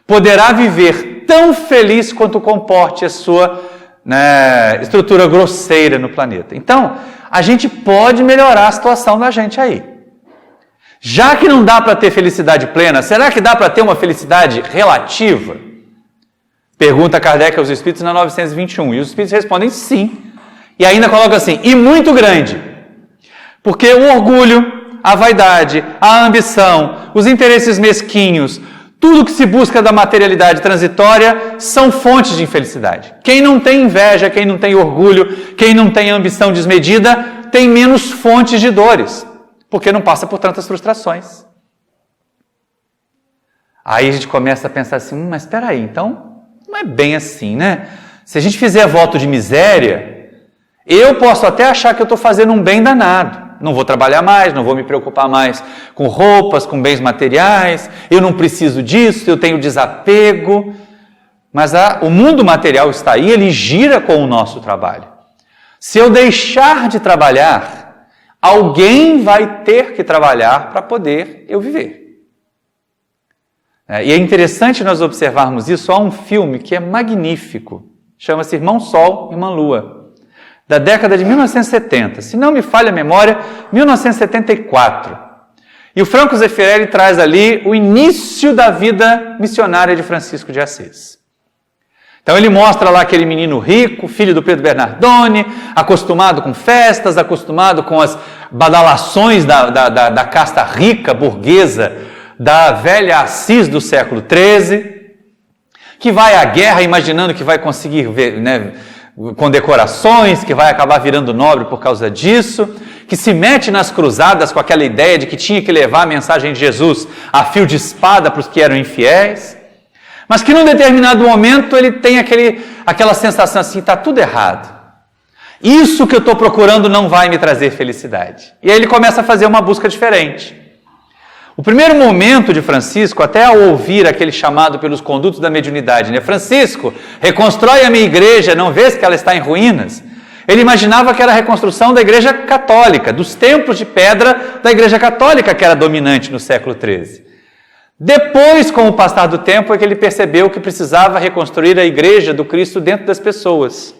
poderá viver tão feliz quanto comporte a sua estrutura grosseira no planeta. Então, a gente pode melhorar a situação da gente aí. Já que não dá para ter felicidade plena, será que dá para ter uma felicidade relativa? Pergunta Kardec aos Espíritos na 921. E os Espíritos respondem sim. E ainda coloca assim: e muito grande. Porque o orgulho, a vaidade, a ambição, os interesses mesquinhos, tudo que se busca da materialidade transitória são fontes de infelicidade. Quem não tem inveja, quem não tem orgulho, quem não tem ambição desmedida, tem menos fontes de dores, porque não passa por tantas frustrações. Aí a gente começa a pensar assim: mas espera aí, então não é bem assim, né? Se a gente fizer voto de miséria, eu posso até achar que eu estou fazendo um bem danado. Não vou trabalhar mais, não vou me preocupar mais com roupas, com bens materiais, eu não preciso disso, eu tenho desapego. Mas o mundo material está aí, ele gira com o nosso trabalho. Se eu deixar de trabalhar, alguém vai ter que trabalhar para poder eu viver. E é interessante nós observarmos isso. Há um filme que é magnífico, chama-se Irmão Sol, Irmã Lua, da década de 1970, se não me falha a memória, 1974. E o Franco Zeffirelli traz ali o início da vida missionária de Francisco de Assis. Então ele mostra lá aquele menino rico, filho do Pedro Bernardone, acostumado com festas, acostumado com as badalações da casta rica, burguesa, da velha Assis do século XIII, que vai à guerra imaginando que vai conseguir ver, condecorações, que vai acabar virando nobre por causa disso, que se mete nas cruzadas com aquela ideia de que tinha que levar a mensagem de Jesus a fio de espada para os que eram infiéis, mas que num determinado momento ele tem aquela sensação assim, está tudo errado. Isso que eu estou procurando não vai me trazer felicidade. E aí ele começa a fazer uma busca diferente. O primeiro momento de Francisco, até ao ouvir aquele chamado pelos condutos da mediunidade, né? Francisco, reconstrói a minha igreja, não vês que ela está em ruínas? Ele imaginava que era a reconstrução da igreja católica, dos templos de pedra da igreja católica que era dominante no século XIII. Depois, com o passar do tempo, é que ele percebeu que precisava reconstruir a igreja do Cristo dentro das pessoas,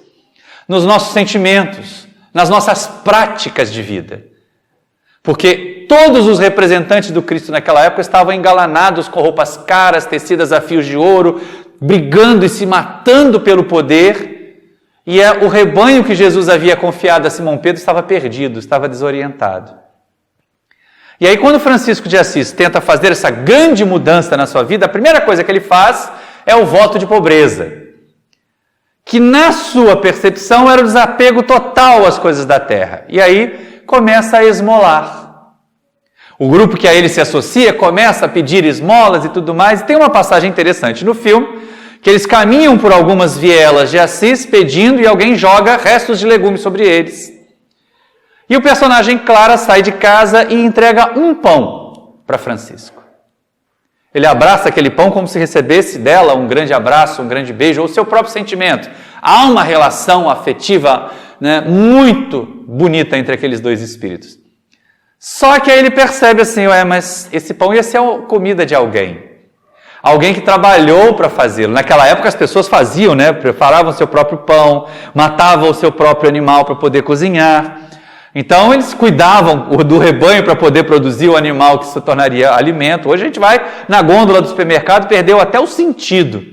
nos nossos sentimentos, nas nossas práticas de vida. Porque todos os representantes do Cristo naquela época estavam engalanados com roupas caras, tecidas a fios de ouro, brigando e se matando pelo poder, e o rebanho que Jesus havia confiado a Simão Pedro estava perdido, estava desorientado. E aí, quando Francisco de Assis tenta fazer essa grande mudança na sua vida, a primeira coisa que ele faz é o voto de pobreza, que na sua percepção era o desapego total às coisas da terra. E aí começa a esmolar. O grupo que a ele se associa começa a pedir esmolas e tudo mais. E tem uma passagem interessante no filme, que eles caminham por algumas vielas de Assis pedindo e alguém joga restos de legumes sobre eles. E o personagem Clara sai de casa e entrega um pão para Francisco. Ele abraça aquele pão como se recebesse dela um grande abraço, um grande beijo, ou seu próprio sentimento. Há uma relação afetiva, né, muito bonita entre aqueles dois espíritos. Só que aí ele percebe assim, mas esse pão ia ser a comida de alguém. Alguém que trabalhou para fazê-lo. Naquela época as pessoas faziam, né, preparavam o seu próprio pão, matavam o seu próprio animal para poder cozinhar. Então eles cuidavam do rebanho para poder produzir o animal que se tornaria alimento. Hoje a gente vai na gôndola do supermercado, perdeu até o sentido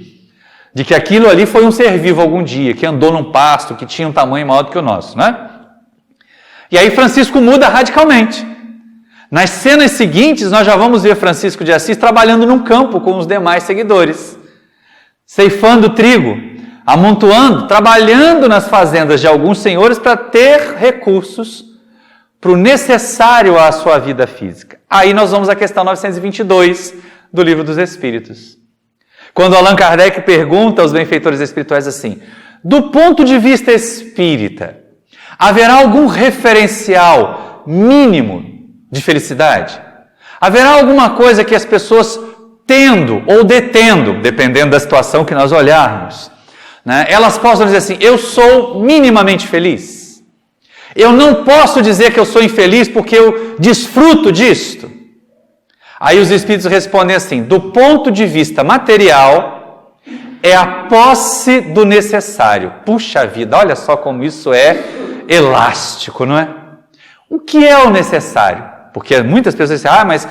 de que aquilo ali foi um ser vivo algum dia, que andou num pasto, que tinha um tamanho maior do que o nosso, né? E aí Francisco muda radicalmente. Nas cenas seguintes nós já vamos ver Francisco de Assis trabalhando num campo com os demais seguidores, ceifando trigo, amontoando, trabalhando nas fazendas de alguns senhores para ter recursos para o necessário à sua vida física. Aí nós vamos à questão 922 do Livro dos Espíritos. Quando Allan Kardec pergunta aos benfeitores espirituais assim, do ponto de vista espírita, haverá algum referencial mínimo de felicidade? Haverá alguma coisa que as pessoas tendo ou detendo, dependendo da situação que nós olharmos, né, elas possam dizer assim, eu sou minimamente feliz? Eu não posso dizer que eu sou infeliz porque eu desfruto disto. Aí os espíritos respondem assim, do ponto de vista material, é a posse do necessário. Puxa vida, olha só como isso é elástico, não é? O que é o necessário? Porque muitas pessoas dizem, mas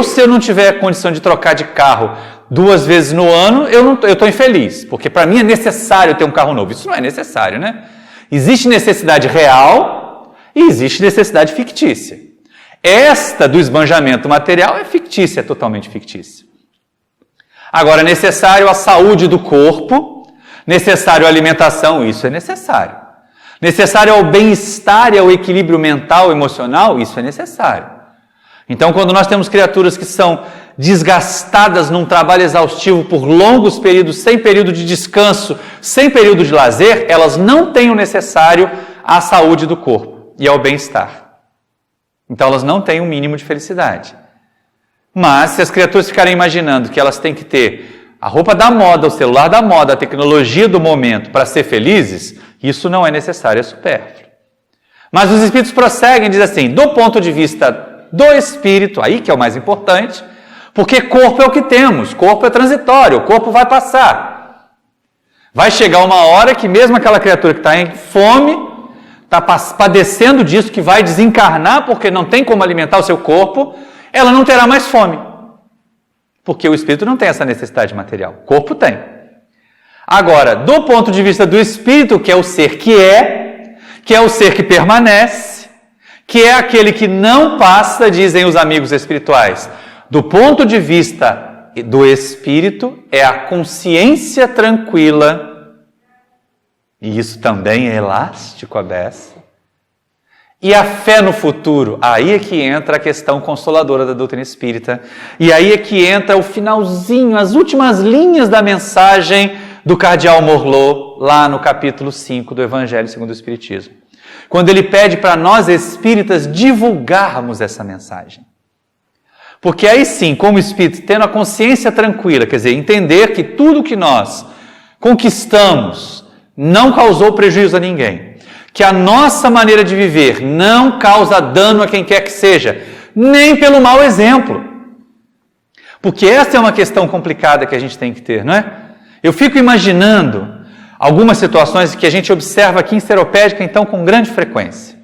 se eu não tiver condição de trocar de carro 2 vezes no ano, eu estou infeliz, porque para mim é necessário ter um carro novo. Isso não é necessário, né? Existe necessidade real e existe necessidade fictícia. Esta do esbanjamento material é fictícia, é totalmente fictícia. Agora, necessário a saúde do corpo, necessário a alimentação, isso é necessário. Necessário ao bem-estar e ao equilíbrio mental, emocional, isso é necessário. Então, quando nós temos criaturas que são desgastadas num trabalho exaustivo por longos períodos, sem período de descanso, sem período de lazer, elas não têm o necessário à saúde do corpo e ao bem-estar. Então elas não têm um mínimo de felicidade. Mas se as criaturas ficarem imaginando que elas têm que ter a roupa da moda, o celular da moda, a tecnologia do momento para ser felizes, isso não é necessário, é supérfluo. Mas os espíritos prosseguem e dizem assim, do ponto de vista do espírito, aí que é o mais importante, porque corpo é o que temos, corpo é transitório, o corpo vai passar. Vai chegar uma hora que mesmo aquela criatura que está em fome, está padecendo disso, que vai desencarnar porque não tem como alimentar o seu corpo, ela não terá mais fome. Porque o espírito não tem essa necessidade material, o corpo tem. Agora, do ponto de vista do espírito, que é o ser que é o ser que permanece, que é aquele que não passa, dizem os amigos espirituais, do ponto de vista do espírito, é a consciência tranquila. E isso também é elástico a beça. E a fé no futuro, aí é que entra a questão consoladora da doutrina espírita. E aí é que entra o finalzinho, as últimas linhas da mensagem do cardeal Morlot, lá no capítulo 5 do Evangelho segundo o Espiritismo. Quando ele pede para nós espíritas divulgarmos essa mensagem. Porque aí sim, como espírito, tendo a consciência tranquila, quer dizer, entender que tudo que nós conquistamos não causou prejuízo a ninguém, que a nossa maneira de viver não causa dano a quem quer que seja, nem pelo mau exemplo. Porque essa é uma questão complicada que a gente tem que ter, não é? Eu fico imaginando algumas situações que a gente observa aqui em Seropédica, então, com grande frequência.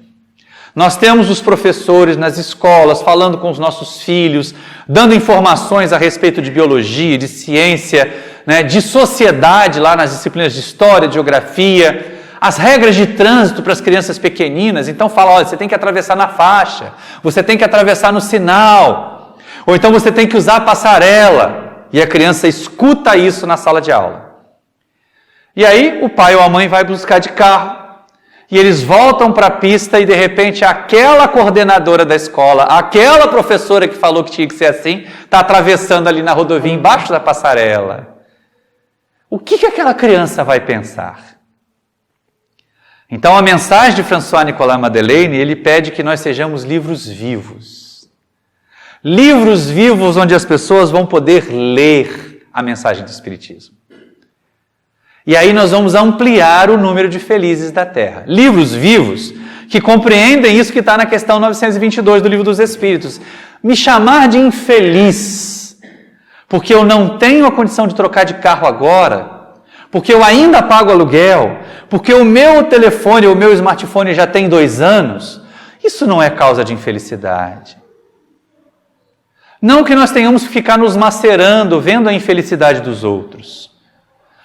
Nós temos os professores nas escolas falando com os nossos filhos, dando informações a respeito de biologia, de ciência, né, de sociedade lá nas disciplinas de história, de geografia, as regras de trânsito para as crianças pequeninas. Então fala, olha, você tem que atravessar na faixa, você tem que atravessar no sinal, ou então você tem que usar a passarela. E a criança escuta isso na sala de aula. E aí o pai ou a mãe vai buscar de carro, e eles voltam para a pista e de repente aquela coordenadora da escola, aquela professora que falou que tinha que ser assim, está atravessando ali na rodovia embaixo da passarela. O que aquela criança vai pensar? Então a mensagem de François Nicolas Madeleine, ele pede que nós sejamos livros vivos. Livros vivos onde as pessoas vão poder ler a mensagem do Espiritismo. E aí nós vamos ampliar o número de felizes da Terra. Livros vivos que compreendem isso que está na questão 922 do Livro dos Espíritos. Me chamar de infeliz, porque eu não tenho a condição de trocar de carro agora, porque eu ainda pago aluguel, porque o meu telefone, o meu smartphone já tem 2 anos, isso não é causa de infelicidade. Não que nós tenhamos que ficar nos macerando, vendo a infelicidade dos outros.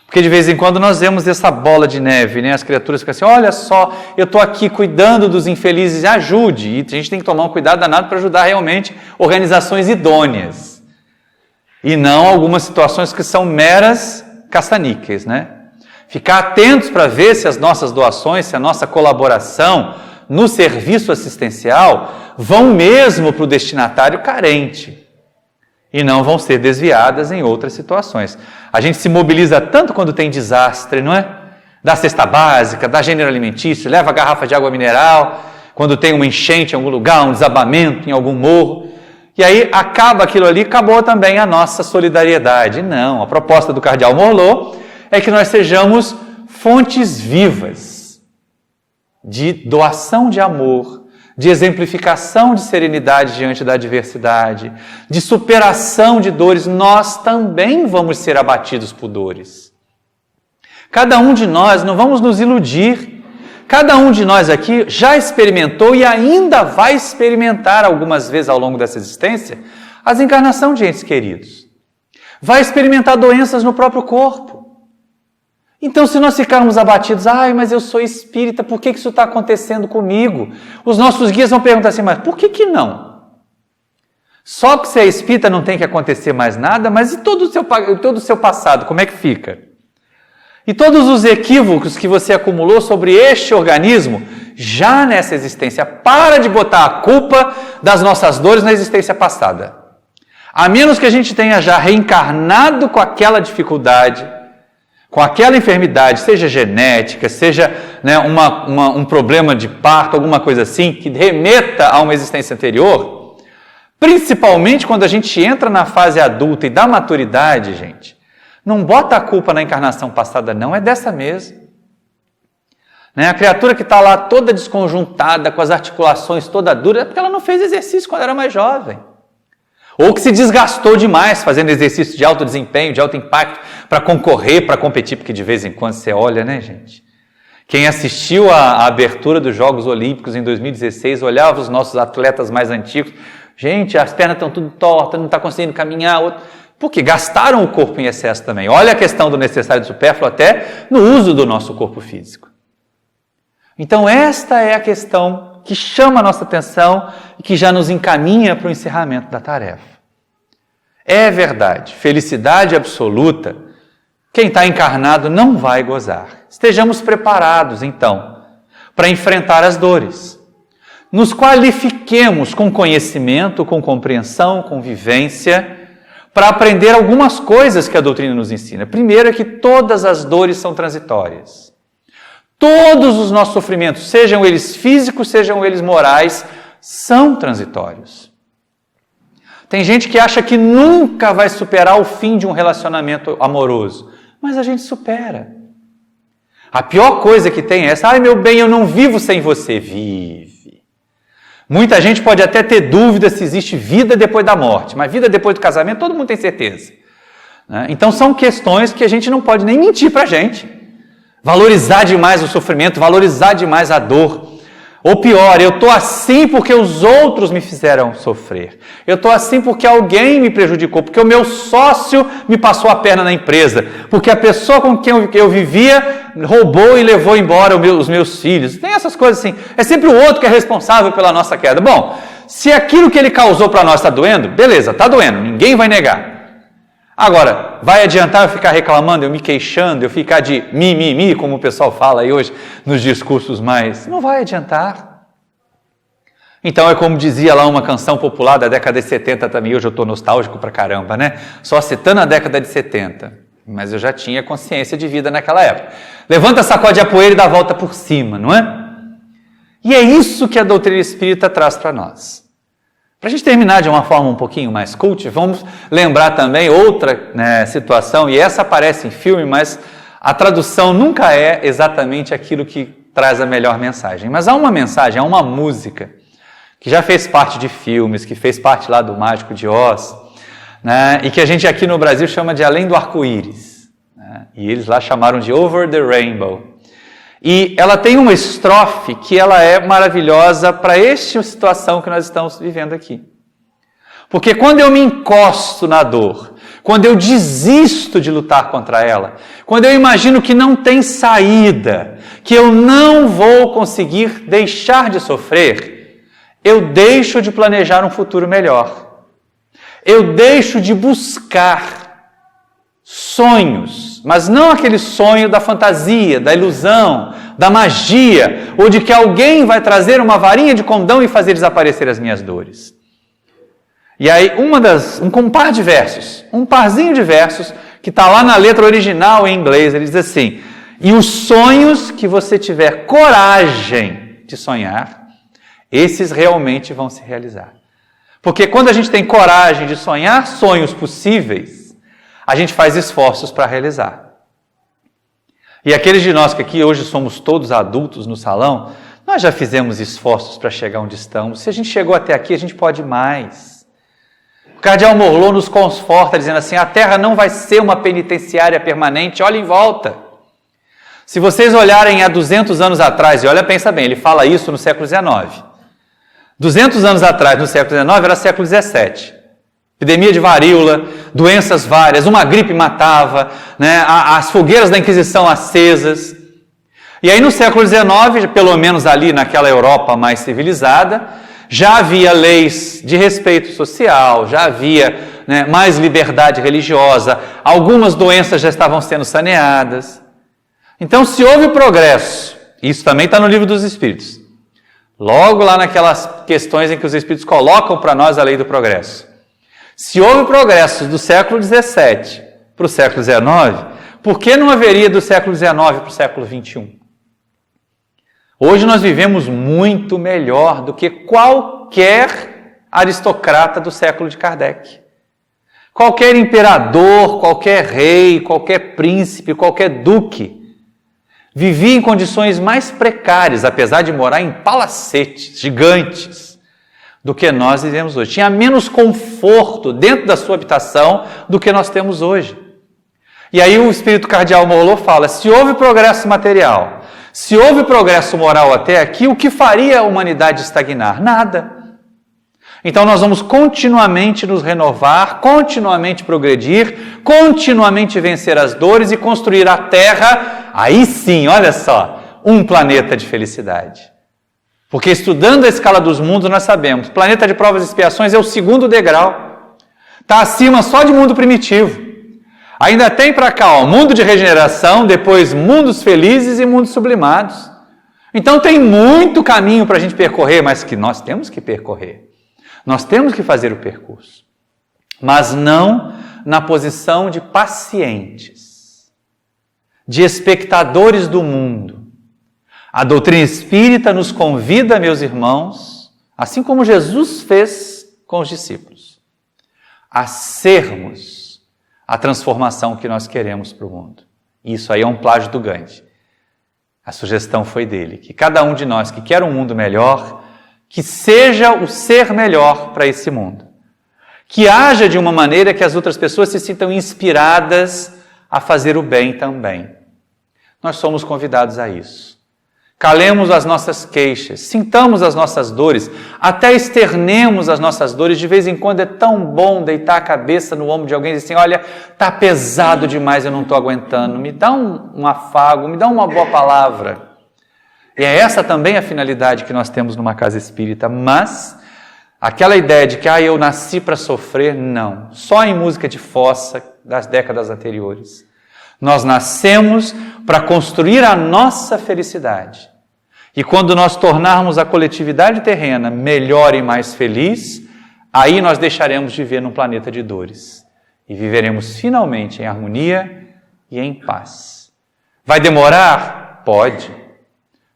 Porque de vez em quando nós vemos essa bola de neve, né? As criaturas ficam assim, olha só, eu estou aqui cuidando dos infelizes, ajude. E a gente tem que tomar um cuidado danado para ajudar realmente organizações idôneas. E não algumas situações que são meras caça-níqueis, né? Ficar atentos para ver se as nossas doações, se a nossa colaboração no serviço assistencial vão mesmo para o destinatário carente. E não vão ser desviadas em outras situações. A gente se mobiliza tanto quando tem desastre, não é? Da cesta básica, da gênero alimentício, leva a garrafa de água mineral, quando tem uma enchente em algum lugar, um desabamento em algum morro, e aí acaba aquilo ali, acabou também a nossa solidariedade. Não, a proposta do cardeal Morlot é que nós sejamos fontes vivas de doação de amor, de exemplificação de serenidade diante da adversidade, de superação de dores. Nós também vamos ser abatidos por dores. Cada um de nós, não vamos nos iludir, cada um de nós aqui já experimentou e ainda vai experimentar algumas vezes ao longo dessa existência a desencarnação de entes queridos. Vai experimentar doenças no próprio corpo. Então, se nós ficarmos abatidos, mas eu sou espírita, por que isso está acontecendo comigo? Os nossos guias vão perguntar assim, mas por que não? Só que você é espírita não tem que acontecer mais nada, mas e todo o seu passado, como é que fica? E todos os equívocos que você acumulou sobre este organismo, já nessa existência, para de botar a culpa das nossas dores na existência passada. A menos que a gente tenha já reencarnado com aquela dificuldade, com aquela enfermidade, seja genética, seja um problema de parto, alguma coisa assim, que remeta a uma existência anterior, principalmente quando a gente entra na fase adulta e da maturidade, gente, não bota a culpa na encarnação passada, não, é dessa mesmo. A criatura que está lá toda desconjuntada, com as articulações toda duras, é porque ela não fez exercício quando era mais jovem. Ou que se desgastou demais fazendo exercício de alto desempenho, de alto impacto, para concorrer, para competir, porque de vez em quando você olha, né, gente? Quem assistiu à abertura dos Jogos Olímpicos em 2016, olhava os nossos atletas mais antigos, gente, as pernas estão tudo tortas, não está conseguindo caminhar, porque gastaram o corpo em excesso também. Olha a questão do necessário e do supérfluo até no uso do nosso corpo físico. Então esta é a questão que chama a nossa atenção e que já nos encaminha para o encerramento da tarefa. É verdade, felicidade absoluta, quem está encarnado não vai gozar. Estejamos preparados, então, para enfrentar as dores. Nos qualifiquemos com conhecimento, com compreensão, com vivência, para aprender algumas coisas que a doutrina nos ensina. Primeiro é que todas as dores são transitórias. Todos os nossos sofrimentos, sejam eles físicos, sejam eles morais, são transitórios. Tem gente que acha que nunca vai superar o fim de um relacionamento amoroso, mas a gente supera. A pior coisa que tem é essa: ai meu bem, eu não vivo sem você. Vive. Muita gente pode até ter dúvida se existe vida depois da morte, mas vida depois do casamento todo mundo tem certeza. Então são questões que a gente não pode nem mentir para a gente. Valorizar demais o sofrimento, valorizar demais a dor. Ou pior, eu estou assim porque os outros me fizeram sofrer. Eu estou assim porque alguém me prejudicou, porque o meu sócio me passou a perna na empresa, porque a pessoa com quem eu vivia roubou e levou embora os meus filhos. Tem essas coisas assim. É sempre o outro que é responsável pela nossa queda. Bom, se aquilo que ele causou para nós está doendo, beleza, está doendo, ninguém vai negar. Agora, vai adiantar eu ficar reclamando, eu me queixando, eu ficar de mimimi, como o pessoal fala aí hoje nos discursos mais... Não vai adiantar. Então é como dizia lá uma canção popular da década de 70 também, hoje eu estou nostálgico pra caramba, né? Só citando a década de 70, mas eu já tinha consciência de vida naquela época. Levanta, sacode a poeira e dá a volta por cima, não é? E é isso que a doutrina espírita traz para nós. Para a gente terminar de uma forma um pouquinho mais cult, vamos lembrar também outra situação, e essa aparece em filme, mas a tradução nunca é exatamente aquilo que traz a melhor mensagem. Mas há uma mensagem, há uma música, que já fez parte de filmes, que fez parte lá do Mágico de Oz, e que a gente aqui no Brasil chama de Além do Arco-Íris. E eles lá chamaram de Over the Rainbow. E ela tem uma estrofe que ela é maravilhosa para esta situação que nós estamos vivendo aqui. Porque quando eu me encosto na dor, quando eu desisto de lutar contra ela, quando eu imagino que não tem saída, que eu não vou conseguir deixar de sofrer, eu deixo de planejar um futuro melhor. Eu deixo de buscar sonhos, mas não aquele sonho da fantasia, da ilusão, da magia, ou de que alguém vai trazer uma varinha de condão e fazer desaparecer as minhas dores. E aí um parzinho de versos, que está lá na letra original em inglês, ele diz assim: e os sonhos que você tiver coragem de sonhar, esses realmente vão se realizar. Porque quando a gente tem coragem de sonhar sonhos possíveis, a gente faz esforços para realizar. E aqueles de nós que aqui hoje somos todos adultos no salão, nós já fizemos esforços para chegar onde estamos. Se a gente chegou até aqui, a gente pode mais. O cardeal Morlot nos conforta dizendo assim: a Terra não vai ser uma penitenciária permanente, olha em volta. Se vocês olharem há 200 anos atrás, e pensa bem, ele fala isso no século XIX. 200 anos atrás, no século XIX, era século XVII. Epidemia de varíola, doenças várias, uma gripe matava, as fogueiras da Inquisição acesas. E aí no século XIX, pelo menos ali naquela Europa mais civilizada, já havia leis de respeito social, já havia mais liberdade religiosa, algumas doenças já estavam sendo saneadas. Então, se houve progresso, isso também está no Livro dos Espíritos, logo lá naquelas questões em que os Espíritos colocam para nós a lei do progresso. Se houve progresso do século XVII para o século XIX, por que não haveria do século XIX para o século XXI? Hoje nós vivemos muito melhor do que qualquer aristocrata do século de Kardec. Qualquer imperador, qualquer rei, qualquer príncipe, qualquer duque vivia em condições mais precárias, apesar de morar em palacetes gigantes, do que nós vivemos hoje. Tinha menos conforto dentro da sua habitação do que nós temos hoje. E aí o Espírito Cardeal Morlot fala: se houve progresso material, se houve progresso moral até aqui, o que faria a humanidade estagnar? Nada. Então nós vamos continuamente nos renovar, continuamente progredir, continuamente vencer as dores e construir a Terra, aí sim, olha só, um planeta de felicidade. Porque estudando a escala dos mundos nós sabemos, planeta de provas e expiações é o segundo degrau. Está acima só de mundo primitivo. Ainda tem para cá, mundo de regeneração, depois mundos felizes e mundos sublimados. Então tem muito caminho para a gente percorrer, mas que nós temos que percorrer. Nós temos que fazer o percurso. Mas não na posição de pacientes, de espectadores do mundo. A doutrina espírita nos convida, meus irmãos, assim como Jesus fez com os discípulos, a sermos a transformação que nós queremos para o mundo. Isso aí é um plágio do Gandhi. A sugestão foi dele, que cada um de nós que quer um mundo melhor, que seja o ser melhor para esse mundo. Que haja de uma maneira que as outras pessoas se sintam inspiradas a fazer o bem também. Nós somos convidados a isso. Calemos as nossas queixas, sintamos as nossas dores, até externemos as nossas dores. De vez em quando é tão bom deitar a cabeça no ombro de alguém e dizer assim, olha, tá pesado demais, eu não estou aguentando, me dá um afago, me dá uma boa palavra. E é essa também a finalidade que nós temos numa casa espírita, mas aquela ideia de que eu nasci para sofrer, não. Só em música de fossa das décadas anteriores. Nós nascemos para construir a nossa felicidade. E quando nós tornarmos a coletividade terrena melhor e mais feliz, aí nós deixaremos de viver num planeta de dores. E viveremos finalmente em harmonia e em paz. Vai demorar? Pode.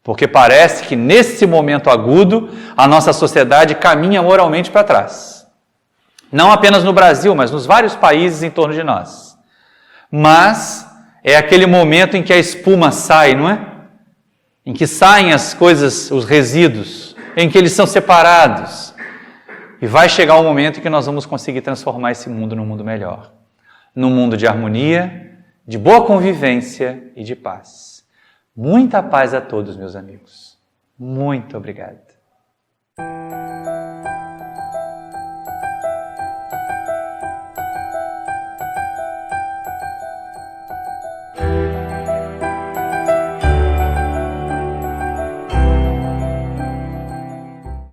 Porque parece que nesse momento agudo, a nossa sociedade caminha moralmente para trás. Não apenas no Brasil, mas nos vários países em torno de nós. Mas é aquele momento em que a espuma sai, não é? Em que saem as coisas, os resíduos, em que eles são separados. E vai chegar um momento em que nós vamos conseguir transformar esse mundo num mundo melhor. Num mundo de harmonia, de boa convivência e de paz. Muita paz a todos, meus amigos. Muito obrigado.